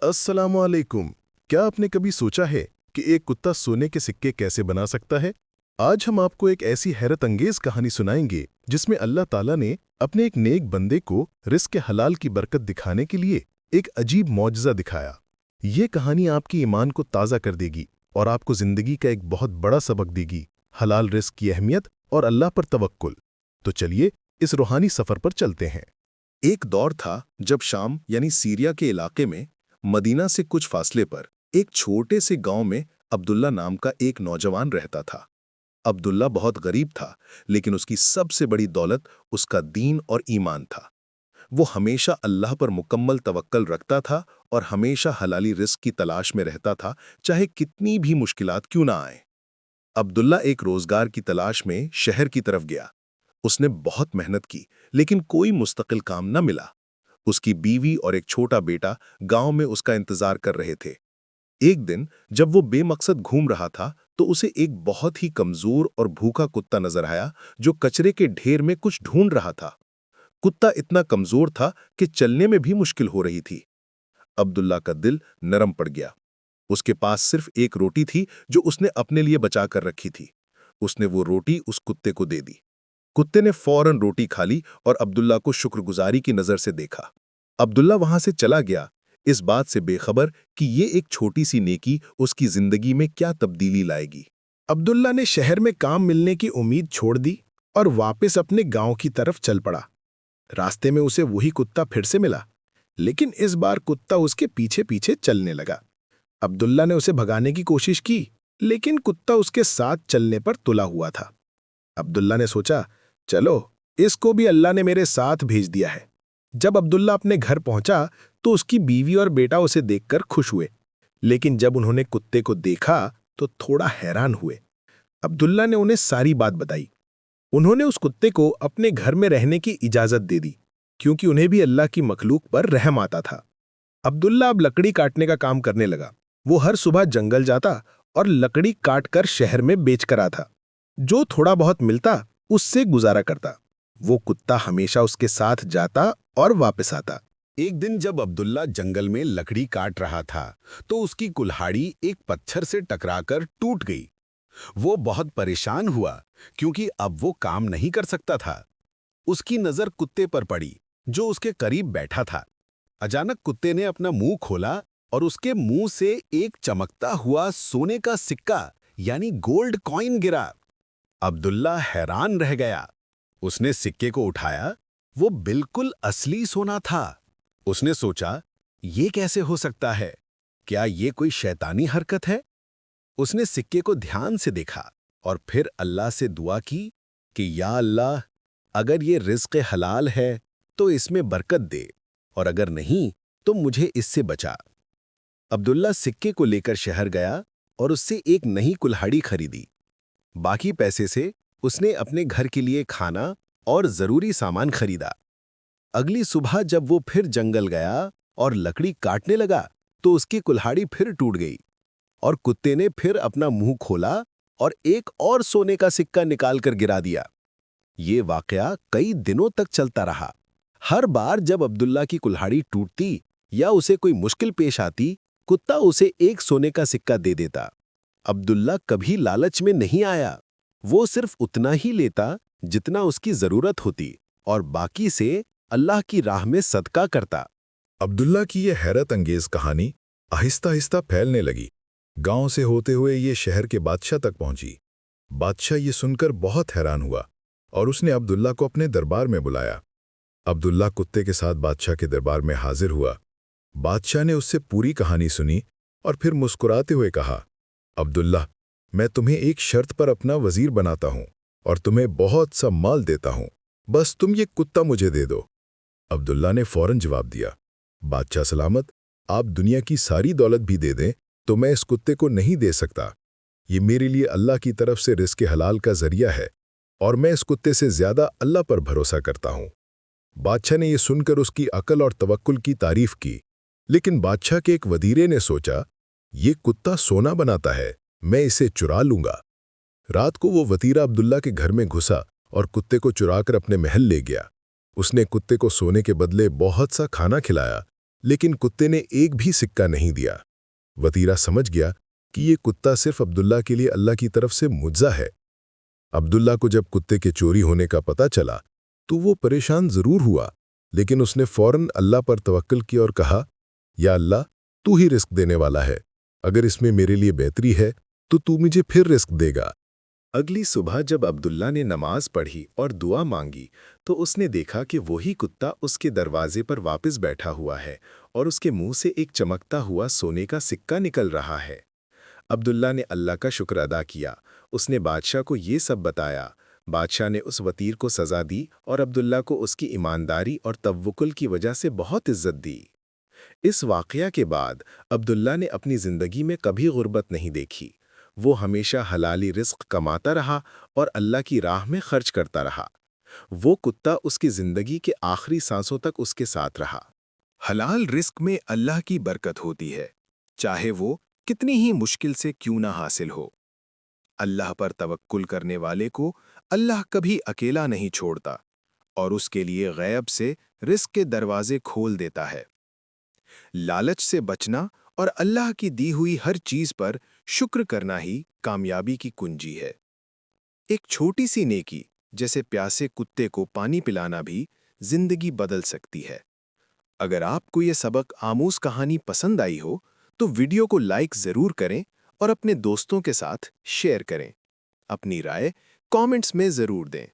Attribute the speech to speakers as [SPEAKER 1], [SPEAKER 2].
[SPEAKER 1] अस्सलाम वालेकुम। क्या आपने कभी सोचा है कि एक कुत्ता सोने के सिक्के कैसे बना सकता है? आज हम आपको एक ऐसी हैरत अंगेज कहानी सुनाएंगे जिसमें अल्लाह ताला ने अपने एक नेक बंदे को रिस्क हलाल की बरकत दिखाने के लिए एक अजीब मौजज़ा दिखाया। ये कहानी आपकी ईमान को ताज़ा कर देगी और आपको ज़िंदगी का एक बहुत बड़ा सबक देगी, हलाल रिस्क की अहमियत और अल्लाह पर तवक्कुल। तो चलिए इस रूहानी सफ़र पर चलते हैं। एक दौर था जब शाम यानी सीरिया के इलाके में मदीना से कुछ फासले पर एक छोटे से गांव में अब्दुल्ला नाम का एक नौजवान रहता था। अब्दुल्ला बहुत गरीब था, लेकिन उसकी सबसे बड़ी दौलत उसका दीन और ईमान था। वो हमेशा अल्लाह पर मुकम्मल तवक्कल रखता था और हमेशा हलाली रिस्क की तलाश में रहता था, चाहे कितनी भी मुश्किलात क्यों ना आए। अब्दुल्ला एक रोजगार की तलाश में शहर की तरफ गया। उसने बहुत मेहनत की, लेकिन कोई मुस्तकिल काम न मिला। उसकी बीवी और एक छोटा बेटा गांव में उसका इंतजार कर रहे थे। एक दिन जब वो बेमकसद घूम रहा था तो उसे एक बहुत ही कमजोर और भूखा कुत्ता नजर आया जो कचरे के ढेर में कुछ ढूंढ रहा था। कुत्ता इतना कमजोर था कि चलने में भी मुश्किल हो रही थी। अब्दुल्ला का दिल नरम पड़ गया। उसके पास सिर्फ एक रोटी थी जो उसने अपने लिए बचा कर रखी थी। उसने वो रोटी उस कुत्ते को दे दी। कुत्ते ने फौरन रोटी खा ली और अब्दुल्ला को शुक्रगुजारी की नजर से देखा। अब्दुल्ला वहां से चला गया, इस बात से बेखबर कि ये एक छोटी सी नेकी उसकी जिंदगी में क्या तब्दीली लाएगी। अब्दुल्ला ने शहर में काम मिलने की उम्मीद छोड़ दी और वापस अपने गांव की तरफ चल पड़ा। रास्ते में उसे वही कुत्ता फिर से मिला, लेकिन इस बार कुत्ता उसके पीछे पीछे चलने लगा। अब्दुल्ला ने उसे भगाने की कोशिश की, लेकिन कुत्ता उसके साथ चलने पर तुला हुआ था। अब्दुल्ला ने सोचा, चलो, इसको भी अल्लाह ने मेरे साथ भेज दिया है। जब अब्दुल्ला अपने घर पहुंचा तो उसकी बीवी और बेटा उसे देखकर खुश हुए, लेकिन जब उन्होंने कुत्ते को देखा तो थोड़ा हैरान हुए। अब्दुल्ला ने उन्हें सारी बात बताई। उन्होंने उस कुत्ते को अपने घर में रहने की इजाजत दे दी, क्योंकि उन्हें भी अल्लाह की मखलूक पर रहम आता था। अब्दुल्ला अब लकड़ी काटने का काम करने लगा। वो हर सुबह जंगल जाता और लकड़ी काट कर शहर में बेच कर आता। जो थोड़ा बहुत मिलता उससे गुजारा करता। वो कुत्ता हमेशा उसके साथ जाता और वापस आता। एक दिन जब अब्दुल्ला जंगल में लकड़ी काट रहा था तो उसकी कुल्हाड़ी एक पत्थर से टकराकर टूट गई। वो बहुत परेशान हुआ, क्योंकि अब वो काम नहीं कर सकता था। उसकी नजर कुत्ते पर पड़ी जो उसके करीब बैठा था। अचानक कुत्ते ने अपना मुंह खोला और उसके मुंह से एक चमकता हुआ सोने का सिक्का यानी गोल्ड कॉइन गिरा। अब्दुल्ला हैरान रह गया। उसने सिक्के को उठाया। वो बिल्कुल असली सोना था। उसने सोचा, ये कैसे हो सकता है? क्या ये कोई शैतानी हरकत है? उसने सिक्के को ध्यान से देखा और फिर अल्लाह से दुआ की कि या अल्लाह, अगर ये रिज़्क़ हलाल है तो इसमें बरकत दे, और अगर नहीं तो मुझे इससे बचा। अब्दुल्ला सिक्के को लेकर शहर गया और उससे एक नई कुल्हाड़ी खरीदी। बाकी पैसे से उसने अपने घर के लिए खाना और ज़रूरी सामान खरीदा। अगली सुबह जब वो फिर जंगल गया और लकड़ी काटने लगा तो उसकी कुल्हाड़ी फिर टूट गई और कुत्ते ने फिर अपना मुंह खोला और एक और सोने का सिक्का निकालकर गिरा दिया। ये वाकया कई दिनों तक चलता रहा। हर बार जब अब्दुल्ला की कुल्हाड़ी टूटती या उसे कोई मुश्किल पेश आती, कुत्ता उसे एक सोने का सिक्का दे देता। अब्दुल्ला कभी लालच में नहीं आया। वो सिर्फ उतना ही लेता जितना उसकी जरूरत होती और बाकी से अल्लाह की राह में सदका करता।
[SPEAKER 2] अब्दुल्ला की ये हैरत अंगेज कहानी आहिस्ता आहिस्ता फैलने लगी। गांव से होते हुए ये शहर के बादशाह तक पहुंची। बादशाह ये सुनकर बहुत हैरान हुआ और उसने अब्दुल्ला को अपने दरबार में बुलाया। अब्दुल्ला कुत्ते के साथ बादशाह के दरबार में हाजिर हुआ। बादशाह ने उससे पूरी कहानी सुनी और फिर मुस्कुराते हुए कहा, अब्दुल्ला, मैं तुम्हें एक शर्त पर अपना वजीर बनाता हूं और तुम्हें बहुत सा माल देता हूं, बस तुम ये कुत्ता मुझे दे दो। अब्दुल्ला ने फौरन जवाब दिया, बादशाह सलामत, आप दुनिया की सारी दौलत भी दे दें तो मैं इस कुत्ते को नहीं दे सकता। ये मेरे लिए अल्लाह की तरफ से रिज़्क़ हलाल का जरिया है और मैं इस कुत्ते से ज्यादा अल्लाह पर भरोसा करता हूं। बादशाह ने यह सुनकर उसकी अकल और तवक्कुल की तारीफ की, लेकिन बादशाह के एक वजीरे ने सोचा, ये कुत्ता सोना बनाता है, मैं इसे चुरा लूंगा। रात को वो वतीरा अब्दुल्ला के घर में घुसा और कुत्ते को चुराकर अपने महल ले गया। उसने कुत्ते को सोने के बदले बहुत सा खाना खिलाया,
[SPEAKER 1] लेकिन कुत्ते ने एक भी सिक्का नहीं दिया। वतीरा समझ गया कि ये कुत्ता सिर्फ अब्दुल्ला के लिए अल्लाह की तरफ से मुज्जा है। अब्दुल्ला को जब कुत्ते के चोरी होने का पता चला तो वो परेशान जरूर हुआ, लेकिन उसने फौरन अल्लाह पर तवक्कल किया और कहा, या अल्लाह, तू ही रिस्क देने वाला है। अगर इसमें मेरे लिए बेहतरी है तो तू मुझे फिर रिस्क देगा। अगली सुबह जब अब्दुल्ला ने नमाज पढ़ी और दुआ मांगी तो उसने देखा कि वही कुत्ता उसके दरवाजे पर वापस बैठा हुआ है और उसके मुंह से एक चमकता हुआ सोने का सिक्का निकल रहा है। अब्दुल्ला ने अल्लाह का शुक्र अदा किया। उसने बादशाह को ये सब बताया। बादशाह ने उस वतीर को सज़ा दी और अब्दुल्ला को उसकी ईमानदारी और तवक्कुल की वजह से बहुत इज्जत दी। इस वाक़या के बाद अब्दुल्ला ने अपनी ज़िंदगी में कभी गुर्बत नहीं देखी। वो हमेशा हलाली रिस्क कमाता रहा और अल्लाह की राह में खर्च करता रहा। वो कुत्ता उसकी ज़िंदगी के आखिरी सांसों तक उसके साथ रहा।
[SPEAKER 2] हलाल रिस्क में अल्लाह की बरकत होती है, चाहे वो कितनी ही मुश्किल से क्यों ना हासिल हो। अल्लाह पर तवक्कुल करने वाले को अल्लाह कभी अकेला नहीं छोड़ता और उसके लिए गैब से रिस्क के दरवाजे खोल देता है। लालच से बचना और अल्लाह की दी हुई हर चीज पर शुक्र करना ही कामयाबी की कुंजी है। एक छोटी सी नेकी, जैसे प्यासे कुत्ते को पानी पिलाना, भी जिंदगी बदल सकती है। अगर आपको ये सबक आमूज कहानी पसंद आई हो तो वीडियो को लाइक जरूर करें और अपने दोस्तों के साथ शेयर करें। अपनी राय कमेंट्स में जरूर दें।